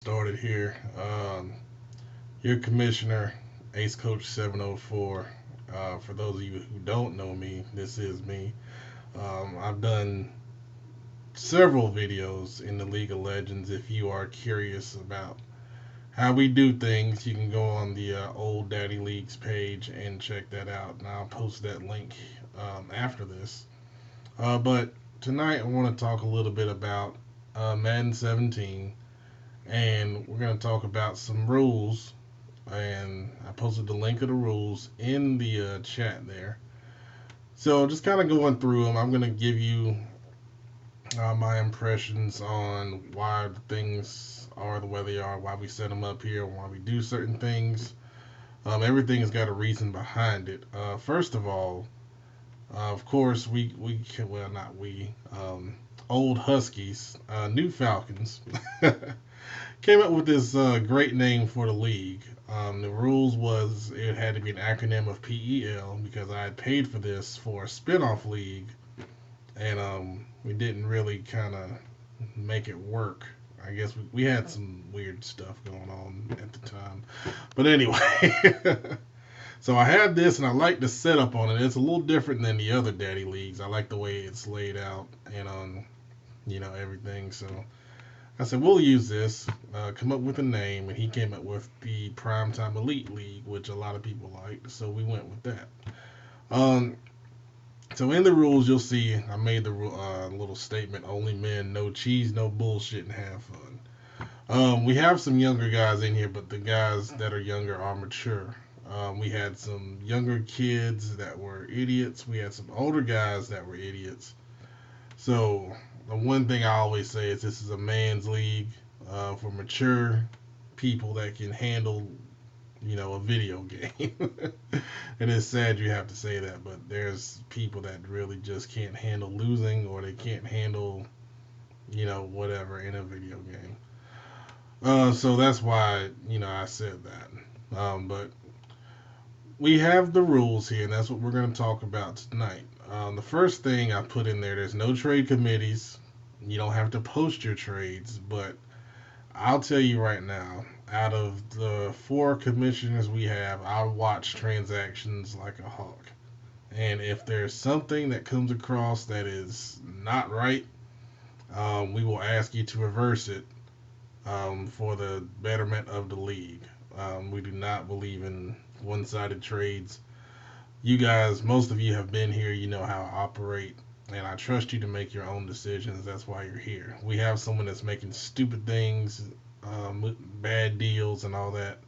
Started here. Your commissioner, Ace Coach 704. For those of you who don't know me, this is me. I've done several videos in the League of Legends. If you are curious about how we do things, you can go on the Old Daddy Leagues page and check that out. And I'll post that link after this. But tonight I want to talk a little bit about Madden 17, and we're going to talk about some rules. And I posted the link of the rules in the chat there. So just kind of going through them, I'm going to give you my impressions on why things are the way they are, why we set them up here, why we do certain things. Everything has got a reason behind it. First of all, of course, we well, not we, old Huskies, new Falcons, came up with this great name for the league. The rules was it had to be an acronym of PEL because I had paid for this for a spinoff league, and we didn't really kind of make it work. I guess we had some weird stuff going on at the time, but anyway. So I had this, and I like the setup on it. It's a little different than the other daddy leagues. I like the way it's laid out and everything. So I said, we'll use this, come up with a name, and he came up with the Primetime Elite League, which a lot of people liked, so we went with that. Um, so in the rules, you'll see I made the little statement: only men, no cheese, no bullshit, and have fun. We have some younger guys in here, but the guys that are younger are mature. We had some younger kids that were idiots. We had some older guys that were idiots. So the one thing I always say is this is a man's league for mature people that can handle, a video game. And it's sad you have to say that, but there's people that really just can't handle losing, or they can't handle, whatever in a video game. So that's why, I said that. But we have the rules here, and that's what we're going to talk about tonight. The first thing I put in there, there's no trade committees. You don't have to post your trades, but I'll tell you right now, out of the four commissioners we have, I watch transactions like a hawk. And if there's something that comes across that is not right, we will ask you to reverse it for the betterment of the league. We do not believe in one sided trades. You guys, most of you have been here, you know how I operate, and I trust you to make your own decisions. That's why you're here. We have someone that's making stupid things, bad deals, and all that.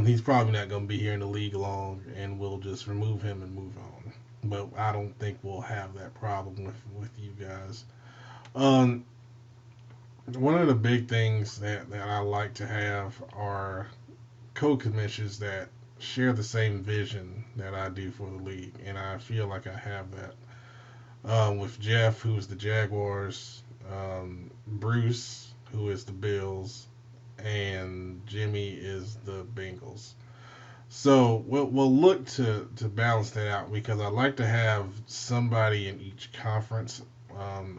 He's probably not going to be here in the league long, and we'll just remove him and move on. But I don't think we'll have that problem with you guys. Um, One of the big things that I like to have are co-commissions that share the same vision that I do for the league, and I feel like I have that. With Jeff, who's the Jaguars, Bruce, who is the Bills, and Jimmy is the Bengals. So we'll look to balance that out because I like to have somebody in each conference,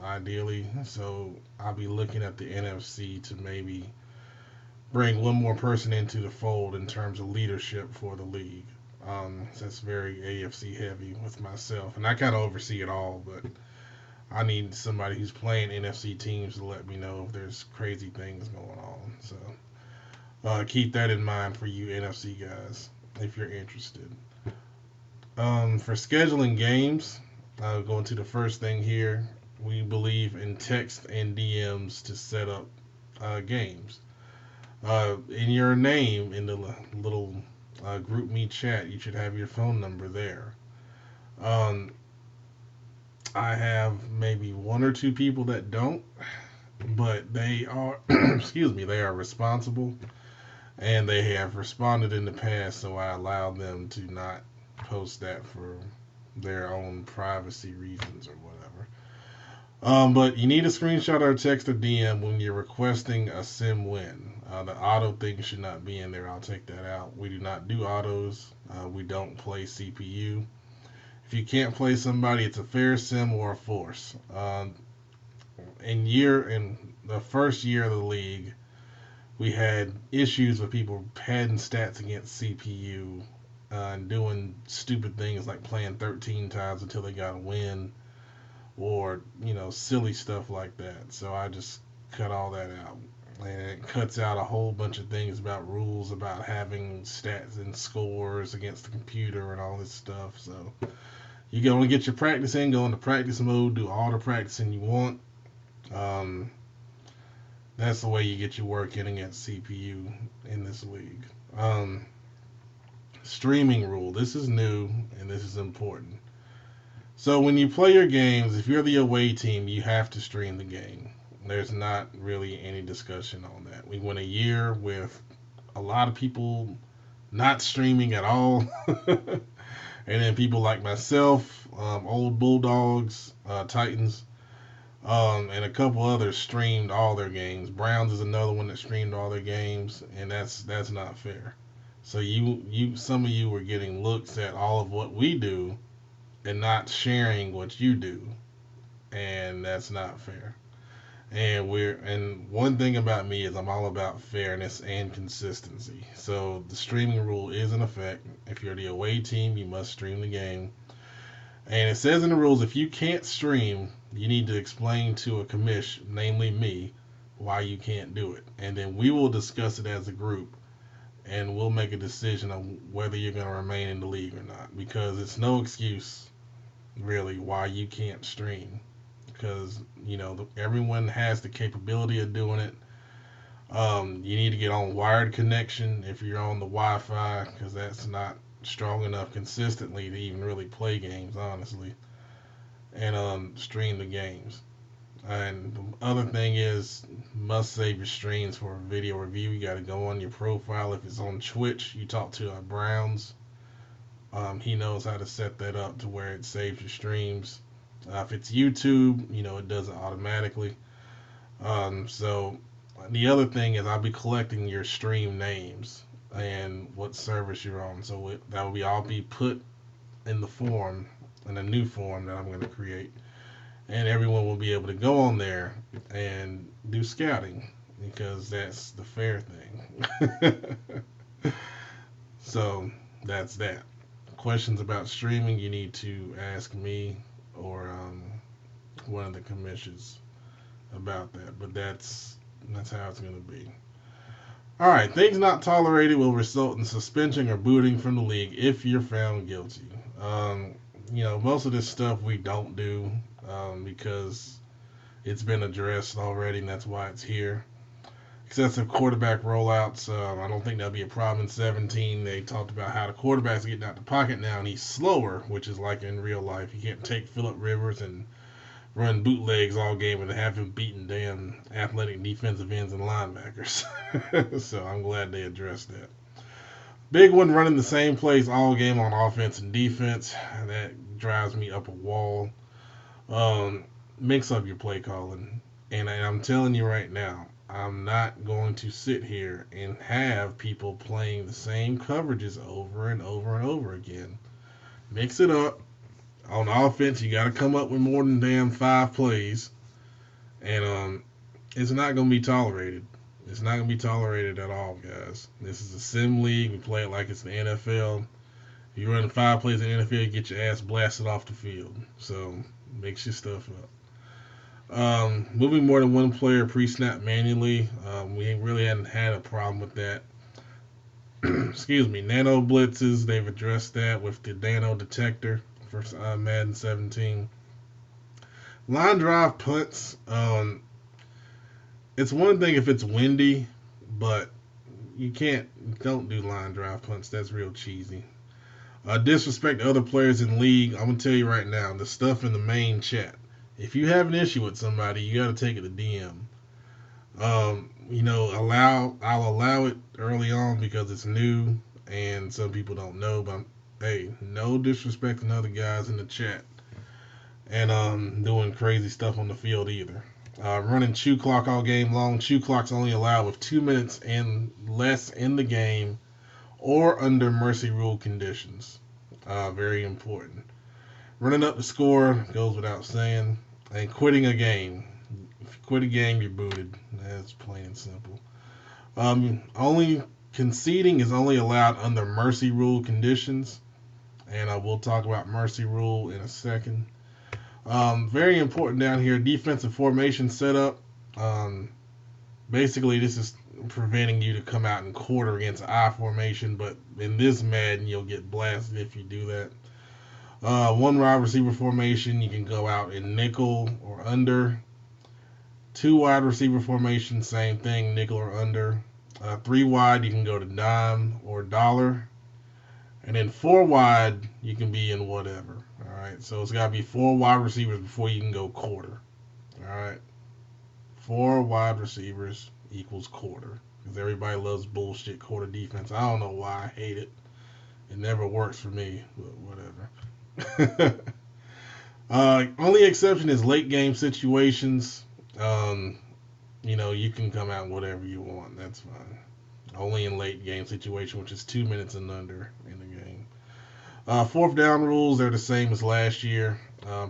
ideally. So I'll be looking at the NFC to maybe bring one more person into the fold in terms of leadership for the league. So that's very AFC heavy with myself, and I kind of oversee it all, but I need somebody who's playing NFC teams to let me know if there's crazy things going on. So keep that in mind for you NFC guys if you're interested. For scheduling games, going to the first thing here, we believe in text and DMs to set up games. In your name, in the little group me chat, you should have your phone number there. Um, I have maybe one or two people that don't, but they are, excuse me, they are responsible and they have responded in the past, so I allow them to not post that for their own privacy reasons or whatever. But you need a screenshot or text or DM when you're requesting a sim win. The auto thing should not be in there. I'll take that out. We do not do autos. We don't play CPU. If you can't play somebody, it's a fair sim or a force. In the first year of the league, We had issues with people padding stats against CPU and doing stupid things like playing 13 times until they got a win, or silly stuff like that. So I just cut all that out, and it cuts out a whole bunch of things about rules about having stats and scores against the computer and all this stuff. So you can only get your practice in, go into practice mode, do all the practicing you want. Um, that's the way you get your work in against CPU in this league. Streaming rule. This is new and this is important. So when you play your games, if you're the away team, you have to stream the game. There's not really any discussion on that. We went a year with a lot of people not streaming at all. And then people like myself, old Bulldogs, Titans, and a couple others streamed all their games. Browns is another one that streamed all their games, and that's not fair. So some of you were getting looks at all of what we do and not sharing what you do, and that's not fair. And one thing about me is I'm all about fairness and consistency. So the streaming rule is in effect. If you're the away team, you must stream the game. And it says in the rules, if you can't stream, you need to explain to a commish, namely me, why you can't do it. And then we will discuss it as a group, and we'll make a decision on whether you're going to remain in the league or not. Because it's no excuse, really, why you can't stream. Because, everyone has the capability of doing it. You need to get on wired connection if you're on the Wi-Fi, because that's not strong enough consistently to even really play games, honestly, and stream the games. And the other thing is, must save your streams for a video review. You got to go on your profile. If it's on Twitch, you talk to Browns. He knows how to set that up to where it saves your streams. If it's YouTube, it does it automatically. So the other thing is I'll be collecting your stream names and what service you're on. So that will be all be put in the form, in a new form that I'm going to create. And everyone will be able to go on there and do scouting because that's the fair thing. So that's that. Questions about streaming, you need to ask me or one of the commissions about that. But that's how it's going to be. All right, things not tolerated will result in suspension or booting from the league if you're found guilty. Most of this stuff we don't do because it's been addressed already, and that's why it's here. Excessive quarterback rollouts. I don't think that'll be a problem in 17. They talked about how the quarterback's getting out the pocket now, and he's slower, which is like in real life. You can't take Phillip Rivers and run bootlegs all game and have him beating damn athletic defensive ends and linebackers. So I'm glad they addressed that. Big one, running the same plays all game on offense and defense. That drives me up a wall. Mix up your play calling. And I'm telling you right now, I'm not going to sit here and have people playing the same coverages over and over and over again. Mix it up. On offense, you got to come up with more than damn 5 plays. And it's not going to be tolerated. It's not going to be tolerated at all, guys. This is a sim league. We play it like it's the NFL. If you run 5 plays in the NFL, you get your ass blasted off the field. So mix your stuff up. Moving more than one player pre-snap manually. We really hadn't had a problem with that. Excuse me. Nano blitzes, they've addressed that with the nano detector for Madden 17. Line drive punts. It's one thing if it's windy, but don't do line drive punts. That's real cheesy. Disrespect other players in the league. I'm going to tell you right now, the stuff in the main chat. If you have an issue with somebody, you got to take it to DM. I'll allow it early on because it's new and some people don't know. But hey, no disrespecting other guys in the chat and doing crazy stuff on the field either. Running chew clock all game long. Chew clock's only allowed with 2 minutes and less in the game or under mercy rule conditions. Very important. Running up the score goes without saying. And quitting a game. If you quit a game, you're booted. That's plain and simple. Only conceding is only allowed under mercy rule conditions, and I will talk about mercy rule in a second. Very important down here, defensive formation setup. Um, Basically, this is preventing you to come out and quarter against I formation, but in this Madden, you'll get blasted if you do that. One wide receiver formation, you can go out in nickel or under. Two wide receiver formation, same thing, nickel or under. Three wide, you can go to dime or dollar. And then four wide, you can be in whatever. All right, so it's got to be four wide receivers before you can go quarter. All right, four wide receivers equals quarter. Because everybody loves bullshit quarter defense. I don't know why I hate it. It never works for me, but whatever. Only exception is late game situations. Um, you can come out whatever you want. That's fine. Only in late game situation, which is 2 minutes and under in the game. Fourth down rules, they're the same as last year.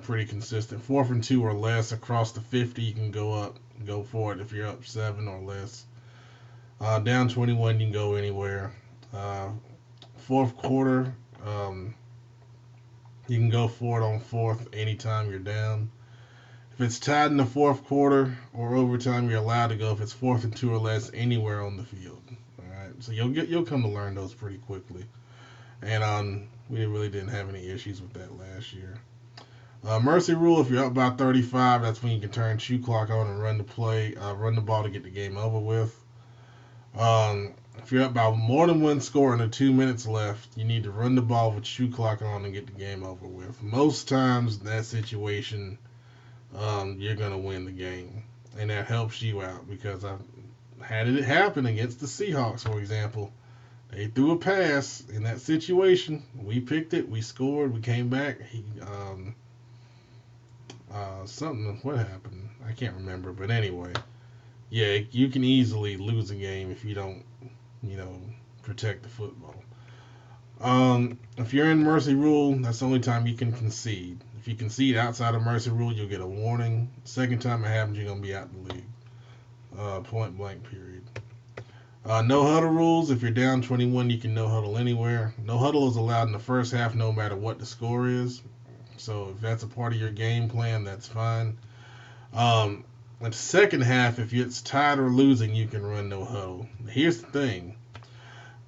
Pretty consistent. 4th and 2 or less across the 50, you can go for it if you're up 7 or less. Down 21, you can go anywhere. Fourth quarter, you can go for it on fourth anytime you're down. If it's tied in the fourth quarter or overtime, you're allowed to go if it's 4th and 2 or less anywhere on the field. All right, so you'll come to learn those pretty quickly. And we really didn't have any issues with that last year. Mercy rule: if you're up by 35, that's when you can turn shoe clock on and run the ball to get the game over with. If you're up by more than one score and there 2 minutes left, you need to run the ball with shoe clock on and get the game over with. Most times in that situation, you're going to win the game. And that helps you out because I've had it happen against the Seahawks, for example. They threw a pass in that situation. We picked it. We scored. We came back. What happened? I can't remember. But anyway, yeah, you can easily lose a game if you don't, protect the football. If you're in mercy rule, that's the only time you can concede. If you concede outside of mercy rule, you'll get a warning. Second time it happens, you're going to be out of the league. Point blank, period. No huddle rules. If you're down 21, you can no huddle anywhere. No huddle is allowed in the first half no matter what the score is. So if that's a part of your game plan, that's fine. In the second half, if it's tied or losing, you can run no huddle. Here's the thing.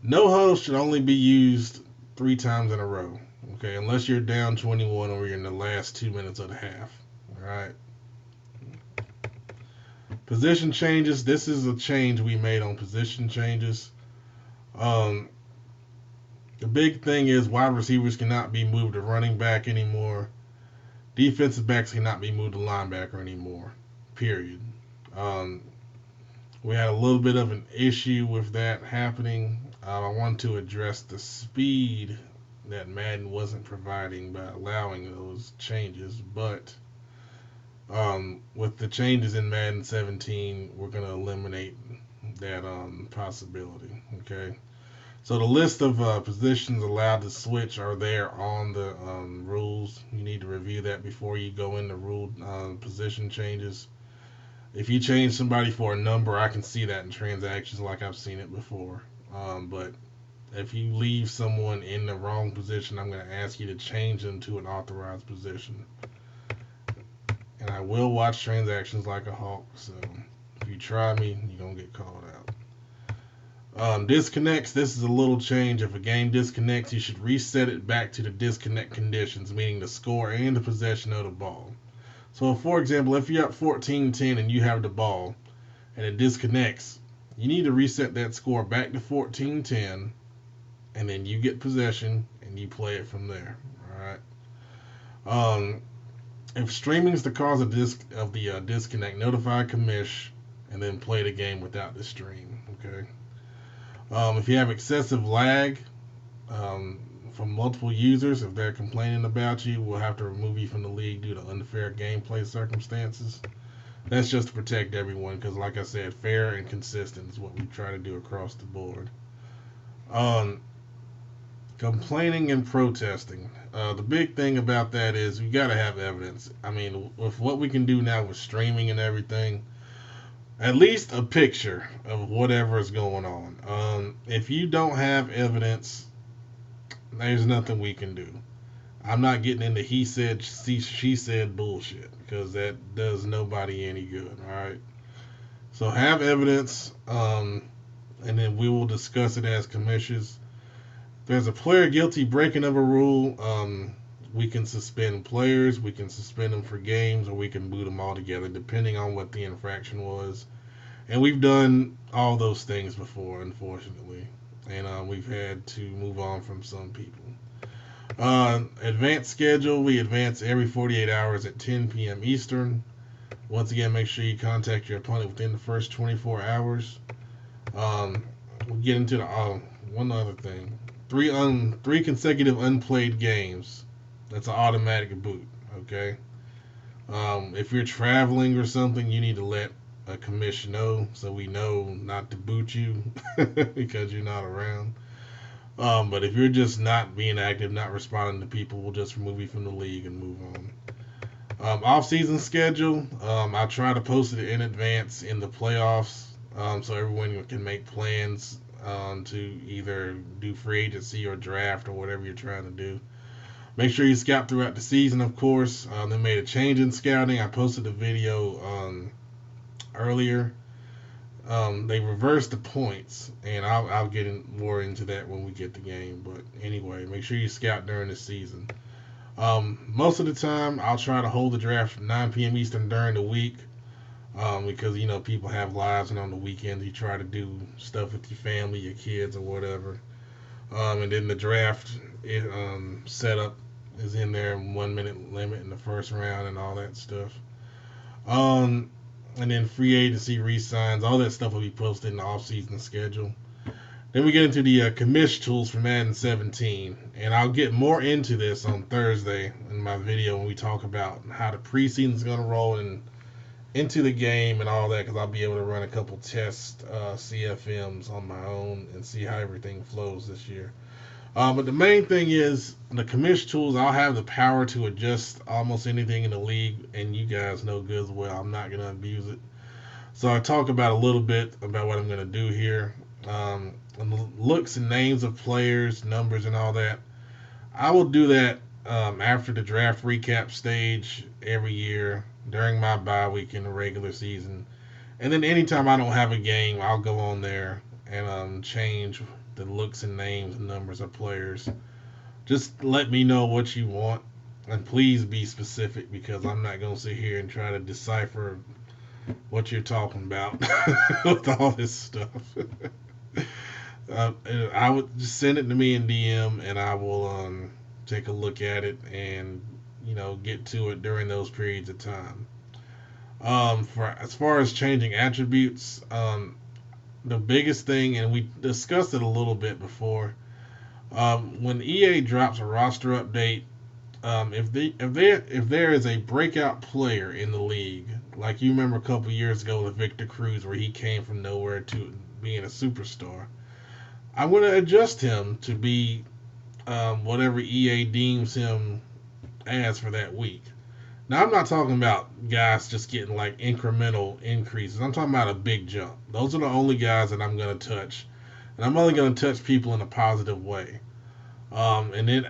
No huddle should only be used 3 times in a row. Okay, unless you're down 21 or you're in the last 2 minutes of the half. All right. Position changes. This is a change we made on position changes. The big thing is wide receivers cannot be moved to running back anymore. Defensive backs cannot be moved to linebacker anymore. Period. We had a little bit of an issue with that happening. I want to address the speed that Madden wasn't providing by allowing those changes, but with the changes in Madden 17, we're going to eliminate that possibility. Okay, so the list of positions allowed to switch are there on the rules. You need to review that before you go into rule position changes. If you change somebody for a number, I can see that in transactions like I've seen it before. But if you leave someone in the wrong position, I'm going to ask you to change them to an authorized position. And I will watch transactions like a hawk, so if you try me, you're going to get called out. Disconnects, this is a little change. If a game disconnects, you should reset it back to the disconnect conditions, meaning the score and the possession of the ball. So, for example, if you're up 14-10 and you have the ball and it disconnects, you need to reset that score back to 14-10, and then you get possession and you play it from there. All right. If streaming is the cause of the disconnect, notify Commish and then play the game without the stream. Okay. If you have excessive lag from multiple users, if they're complaining about you, we'll have to remove you from the league due to unfair gameplay circumstances. That's just to protect everyone because, like I said, fair and consistent is what we try to do across the board. Complaining and protesting. The big thing about that is we got to have evidence. I mean, with what we can do now with streaming and everything, at least a picture of whatever is going on. If you don't have evidence, there's nothing we can do. I'm not getting into he said, she said bullshit because that does nobody any good. All right. So have evidence, and then we will discuss it as commissions. If there's a player guilty breaking of a rule, we can suspend players, we can suspend them for games, or we can boot them all together, depending on what the infraction was. And we've done all those things before, unfortunately, and we've had to move on from some people. Advanced schedule, we advance every 48 hours at 10 p.m. Eastern. Once again, make sure you contact your opponent within the first 24 hours. We'll get into the one other thing. Three consecutive unplayed games. That's an automatic boot. Okay. If you're traveling or something, you need to let a commission know so we know not to boot you because you're not around. But if you're just not being active, not responding to people, we'll just remove you from the league and move on. Off-season schedule, I'll try to post it in advance in the playoffs, so everyone can make plans to either do free agency or draft or whatever you're trying to do. Make sure you scout throughout the season, of course. They made a change in scouting. I posted a video earlier. They reversed the points, and I'll get more into that when we get the game. But anyway, make sure you scout during the season. Most of the time, I'll try to hold the draft at 9 p.m. Eastern during the week because, people have lives, and on the weekends you try to do stuff with your family, your kids, or whatever. And then the draft setup is in there, 1 minute limit in the first round and all that stuff. And then free agency re-signs, all that stuff will be posted in the off-season schedule. Then we get into the commish tools for Madden 17, and I'll get more into this on Thursday in my video when we talk about how the preseason is going to roll and into the game and all that, because I'll be able to run a couple test CFMs on my own and see how everything flows this year. But the main thing is the commish tools. I'll have the power to adjust almost anything in the league, and you guys know good as well I'm not going to abuse it. So I talk about a little bit about what I'm going to do here. Looks and names of players, numbers, and all that. I will do that after the draft recap stage every year during my bye week in the regular season. And then anytime I don't have a game, I'll go on there and change the looks and names and numbers of players. Just let me know what you want, and please be specific because I'm not going to sit here and try to decipher what you're talking about with all this stuff. I would just send it to me in DM, and I will take a look at it and get to it during those periods of time. For as far as changing attributes, the biggest thing, and we discussed it a little bit before, when EA drops a roster update, if there is a breakout player in the league, like you remember a couple years ago with Victor Cruz, where he came from nowhere to being a superstar, I'm going to adjust him to be whatever EA deems him as for that week. Now, I'm not talking about guys just getting like incremental increases. I'm talking about a big jump. Those are the only guys that I'm going to touch. And I'm only going to touch people in a positive way. And then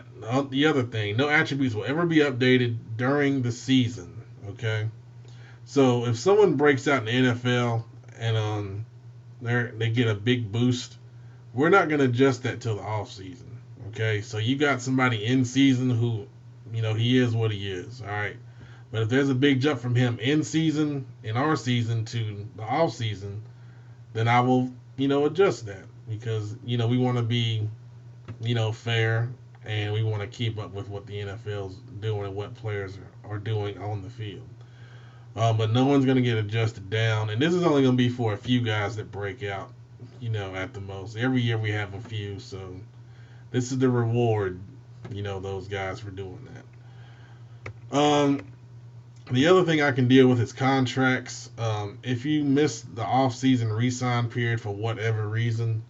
the other thing, no attributes will ever be updated during the season. Okay? So if someone breaks out in the NFL and they get a big boost, we're not going to adjust that till the off season. Okay? So you got somebody in season who, he is what he is. All right? But if there's a big jump from him in our season to the off season, then I will, adjust that because, we want to be, fair, and we want to keep up with what the NFL's doing and what players are doing on the field. But no one's going to get adjusted down, and this is only going to be for a few guys that break out, at the most. Every year we have a few, so this is the reward, those guys for doing that. The other thing I can deal with is contracts. If you miss the off-season re-sign period for whatever reason,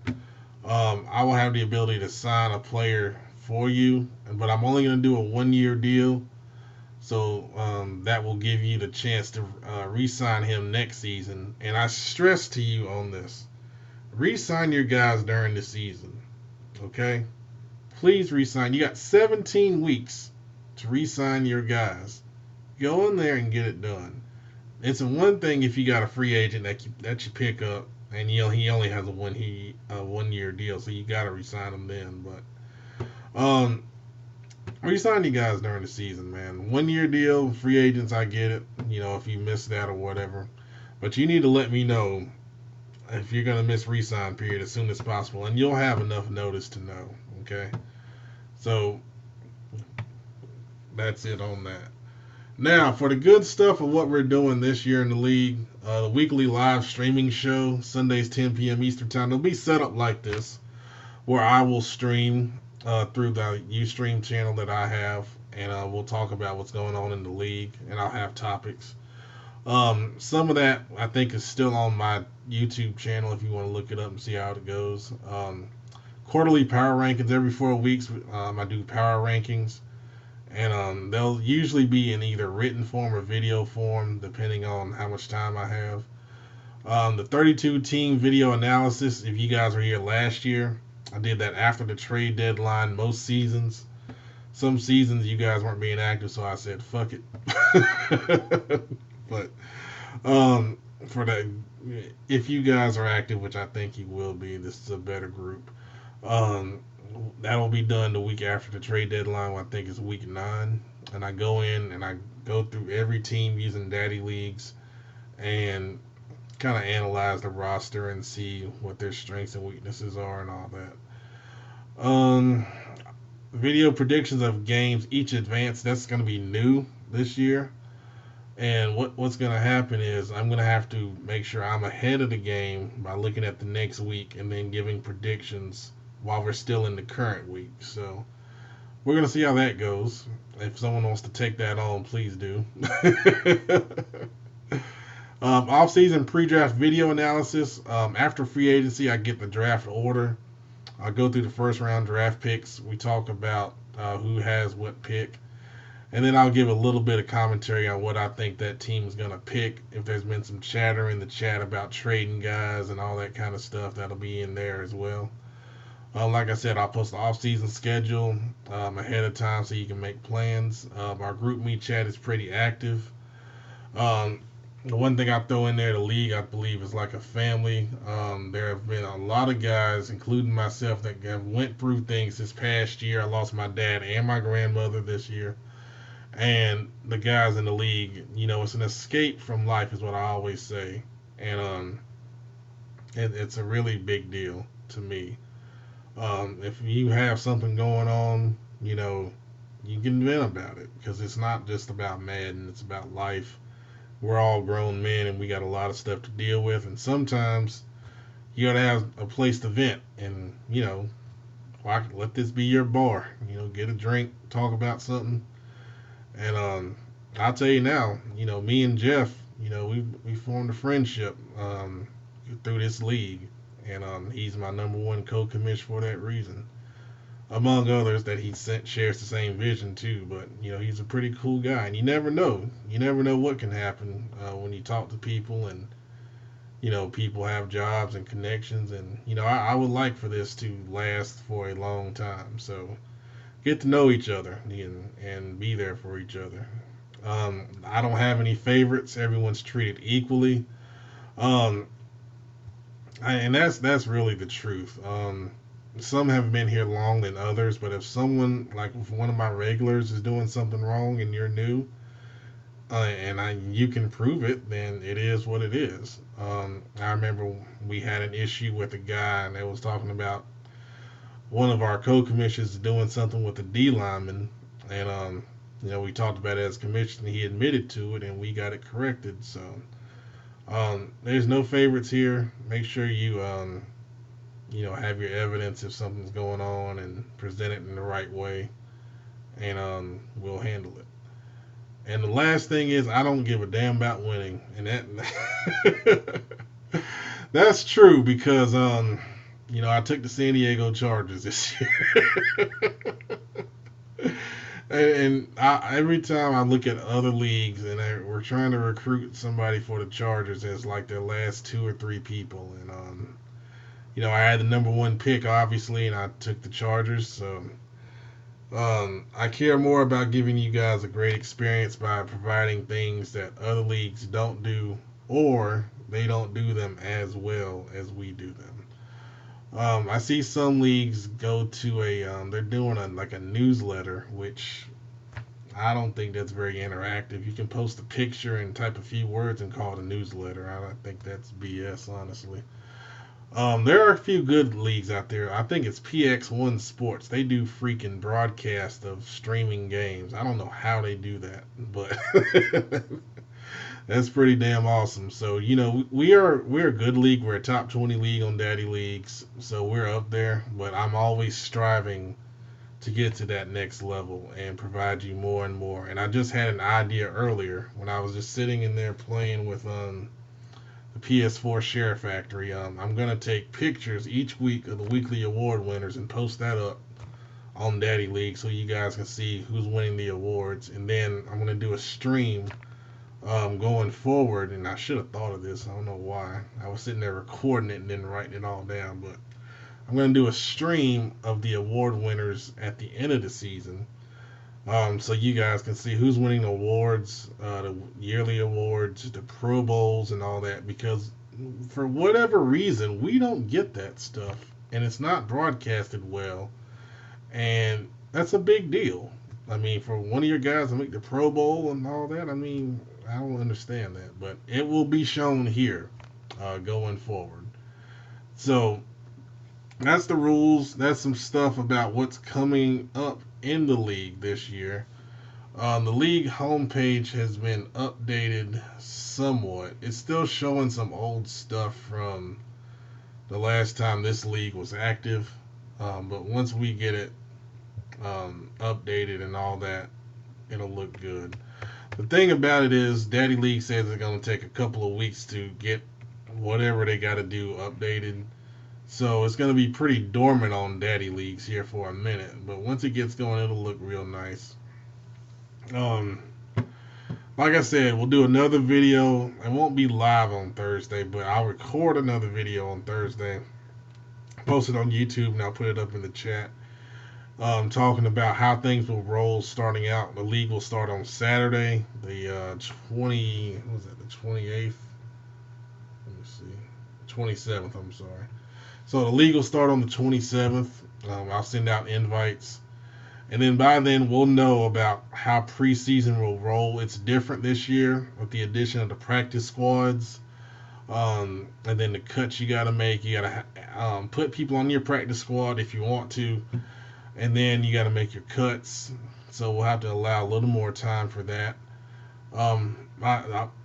I will have the ability to sign a player for you, but I'm only going to do a 1-year deal. So that will give you the chance to re-sign him next season. And I stress to you on this: re-sign your guys during the season. Okay, please re-sign. You got 17 weeks to re-sign your guys. Go in there and get it done. It's a one thing if you got a free agent that you pick up, and he only has a 1 year deal, so you got to re-sign him then. But re-sign you guys during the season, man. 1 year deal, free agents, I get it. If you miss that or whatever, but you need to let me know if you're gonna miss re-sign period as soon as possible, and you'll have enough notice to know. Okay, so that's it on that. Now, for the good stuff of what we're doing this year in the league, the weekly live streaming show, Sundays 10 p.m. Eastern Time, it'll be set up like this, where I will stream through the Ustream channel that I have, and we'll talk about what's going on in the league, and I'll have topics. Some of that I think is still on my YouTube channel if you want to look it up and see how it goes. Quarterly power rankings every 4 weeks. I do power rankings, and they'll usually be in either written form or video form, depending on how much time I have. The 32 team video analysis, if you guys were here last year, I did that after the trade deadline most seasons. Some seasons you guys weren't being active, so I said, fuck it. But for that, if you guys are active, which I think you will be, this is a better group. That'll be done the week after the trade deadline, I think it's week 9. And I go in and I go through every team using Daddy Leagues and kind of analyze the roster and see what their strengths and weaknesses are and all that. Video predictions of games, each advance, that's going to be new this year. And what's going to happen is I'm going to have to make sure I'm ahead of the game by looking at the next week and then giving predictions while we're still in the current week. So we're going to see how that goes. If someone wants to take that on, please do. Off-season pre-draft video analysis. After free agency, I get the draft order. I go through the first round draft picks. We talk about who has what pick. And then I'll give a little bit of commentary on what I think that team is going to pick. If there's been some chatter in the chat about trading guys and all that kind of stuff, that'll be in there as well. Like I said, I'll post the off-season schedule ahead of time so you can make plans. Our group me chat is pretty active. The one thing I throw in there, the league, I believe, is like a family. There have been a lot of guys, including myself, that have went through things this past year. I lost my dad and my grandmother this year. And the guys in the league, it's an escape from life is what I always say. And it's a really big deal to me. If you have something going on, you can vent about it. Because it's not just about Madden, it's about life. We're all grown men and we got a lot of stuff to deal with. And sometimes you got to have a place to vent. And, let this be your bar. Get a drink, talk about something. And I'll tell you now, me and Jeff, we formed a friendship through this league, and he's my number one co-commish for that reason, among others that he shares the same vision too. But he's a pretty cool guy, and you never know what can happen when you talk to people, and people have jobs and connections, and I would like for this to last for a long time. So get to know each other and be there for each other. I don't have any favorites. Everyone's treated equally. And that's really the truth. Some have been here long than others, but if someone, like if one of my regulars is doing something wrong and you're new, you can prove it, then it is what it is. I remember we had an issue with a guy, and they was talking about one of our co-commissions doing something with the D lineman, and we talked about it as commission. He admitted to it, and we got it corrected. So there's no favorites here. Make sure you have your evidence if something's going on and present it in the right way, and we'll handle it. And the last thing is, I don't give a damn about winning, and that that's true because I took the San Diego Chargers this year. Every time I look at other leagues and we're trying to recruit somebody for the Chargers as like their last two or three people, and I had the number one pick obviously, and I took the Chargers. So I care more about giving you guys a great experience by providing things that other leagues don't do, or they don't do them as well as we do them. I see some leagues go to they're doing like a newsletter, which I don't think that's very interactive. You can post a picture and type a few words and call it a newsletter. I don't think that's BS, honestly. There are a few good leagues out there. I think it's PX1 Sports. They do freaking broadcast of streaming games. I don't know how they do that, but that's pretty damn awesome. So we're a good league. We're a top 20 league on Daddy Leagues, so we're up there. But I'm always striving to get to that next level and provide you more and more. And I just had an idea earlier when I was just sitting in there playing with the PS4 Share Factory. I'm gonna take pictures each week of the weekly award winners and post that up on Daddy League so you guys can see who's winning the awards. And then I'm gonna do a stream going forward. And I should have thought of this. I don't know why. I was sitting there recording it and then writing it all down, but I'm going to do a stream of the award winners at the end of the season, so you guys can see who's winning the awards, the yearly awards, the Pro Bowls, and all that. Because for whatever reason, we don't get that stuff, and it's not broadcasted well, and that's a big deal. I mean, for one of your guys to make the Pro Bowl and all that, I mean, I don't understand that, but it will be shown here going forward. So that's the rules. That's some stuff about what's coming up in the league this year. The league homepage has been updated somewhat. It's still showing some old stuff from the last time this league was active. But once we get it updated and all that, it'll look good. The thing about it is, Daddy League says it's going to take a couple of weeks to get whatever they got to do updated. So it's going to be pretty dormant on Daddy Leagues here for a minute. But once it gets going, it'll look real nice. Um, like I said, we'll do another video. It won't be live on Thursday, but I'll record another video on Thursday, post it on YouTube, and I'll put it up in the chat. Talking about how things will roll starting out. The league will start on Saturday, the 28th? Let me see. 27th, I'm sorry. So the league will start on the 27th. I'll send out invites. And then by then, we'll know about how preseason will roll. It's different this year with the addition of the practice squads. And then the cuts you got to make. You got to put people on your practice squad if you want to. And then you got to make your cuts. So we'll have to allow a little more time for that.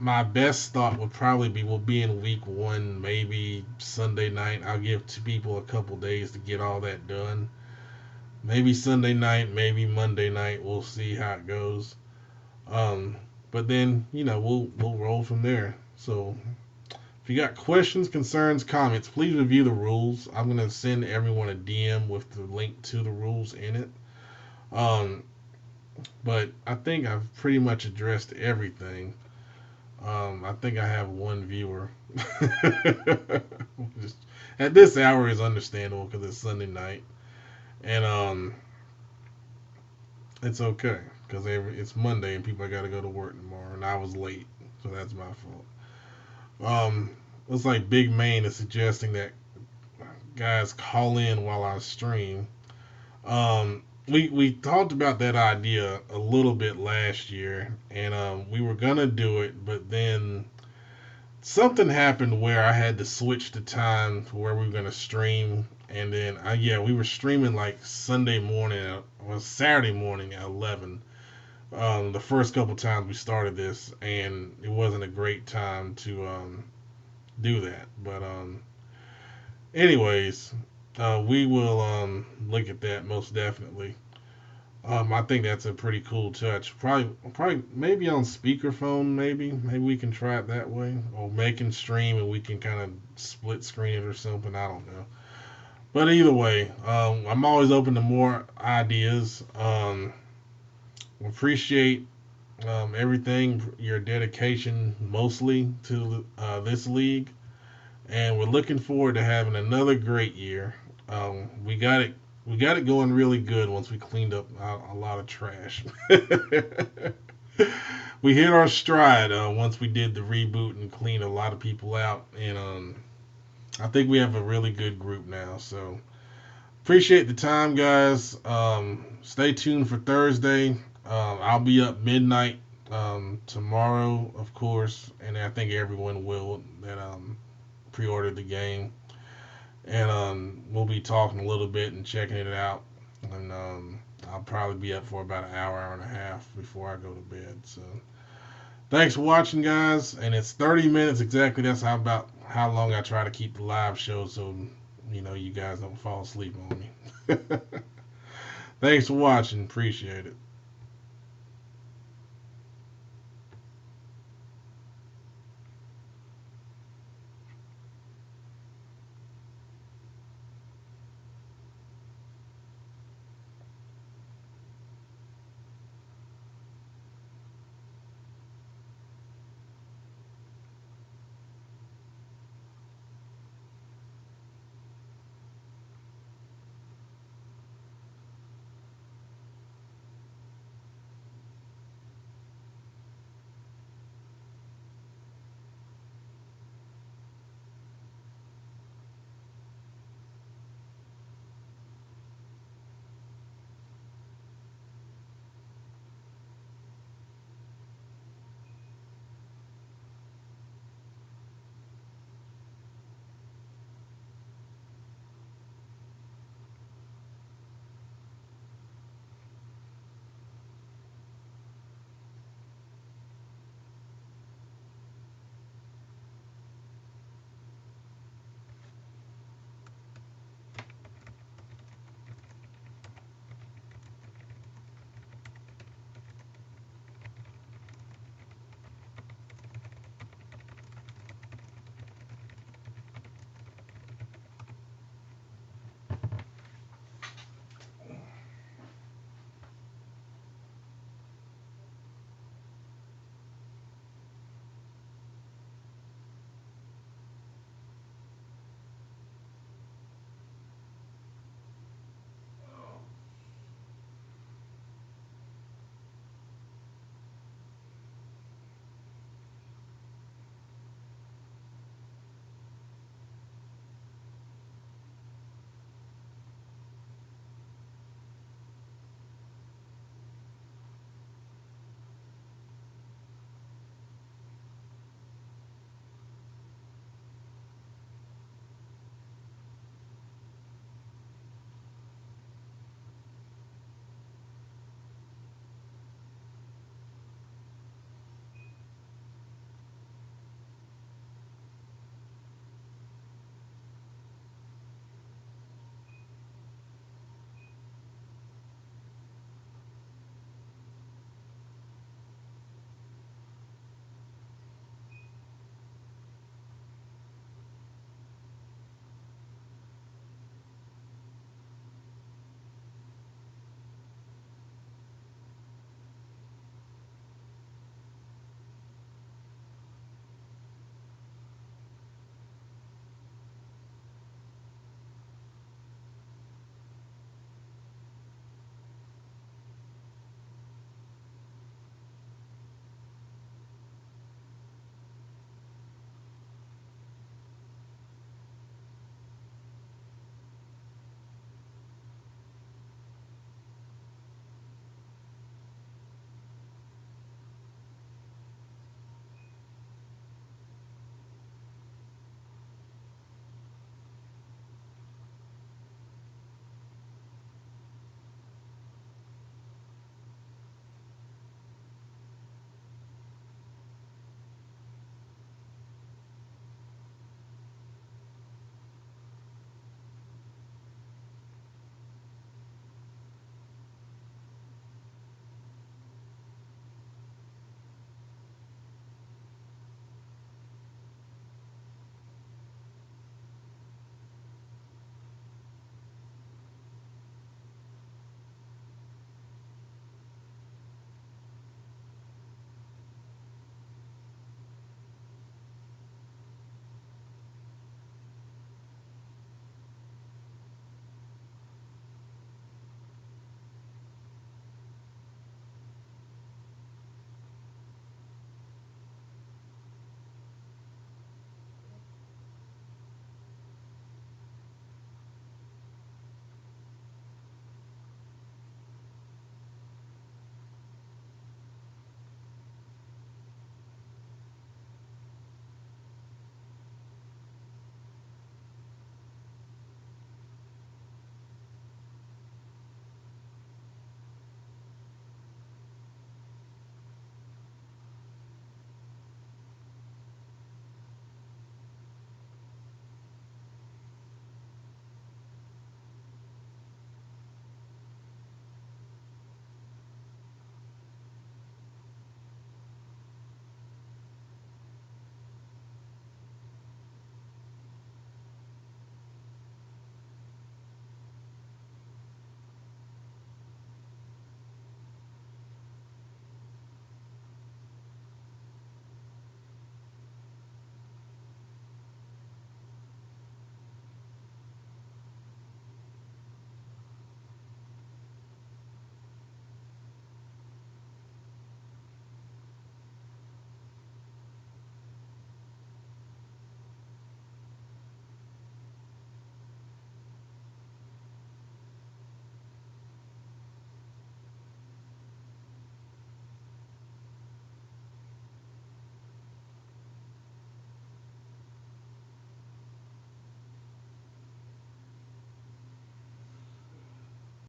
My best thought would probably will be in week one, maybe Sunday night. I'll give people a couple days to get all that done. Maybe Sunday night, maybe Monday night. We'll see how it goes. But then we'll roll from there. So if you got questions, concerns, comments, please review the rules. I'm gonna send everyone a DM with the link to the rules in it. But I think I've pretty much addressed everything. I think I have one viewer. Just, at this hour is understandable because it's Sunday night, and it's okay because it's Monday and people got to go to work tomorrow, and I was late, so that's my fault. Looks like Big Main is suggesting that guys call in while I stream. We talked about that idea a little bit last year, and we were gonna do it, but then something happened where I had to switch the time to where we were gonna stream, and then we were streaming like Sunday morning or Saturday morning at 11. The first couple times we started this, and it wasn't a great time to do that, but anyways. We will look at that most definitely. I think that's a pretty cool touch. Probably, maybe on speakerphone. Maybe we can try it that way, or make and stream, and we can kind of split screen it or something. I don't know. But either way, I'm always open to more ideas. Appreciate everything, your dedication mostly to this league, and we're looking forward to having another great year. We got it. We got it going really good once we cleaned up a lot of trash. We hit our stride once we did the reboot and cleaned a lot of people out, and I think we have a really good group now. So appreciate the time, guys. Stay tuned for Thursday. I'll be up midnight tomorrow, of course, and I think everyone will that pre-ordered the game. And we'll be talking a little bit and checking it out. And I'll probably be up for about an hour, hour and a half before I go to bed. So thanks for watching, guys. And it's 30 minutes exactly. That's how long I try to keep the live show, so you guys don't fall asleep on me. Thanks for watching. Appreciate it.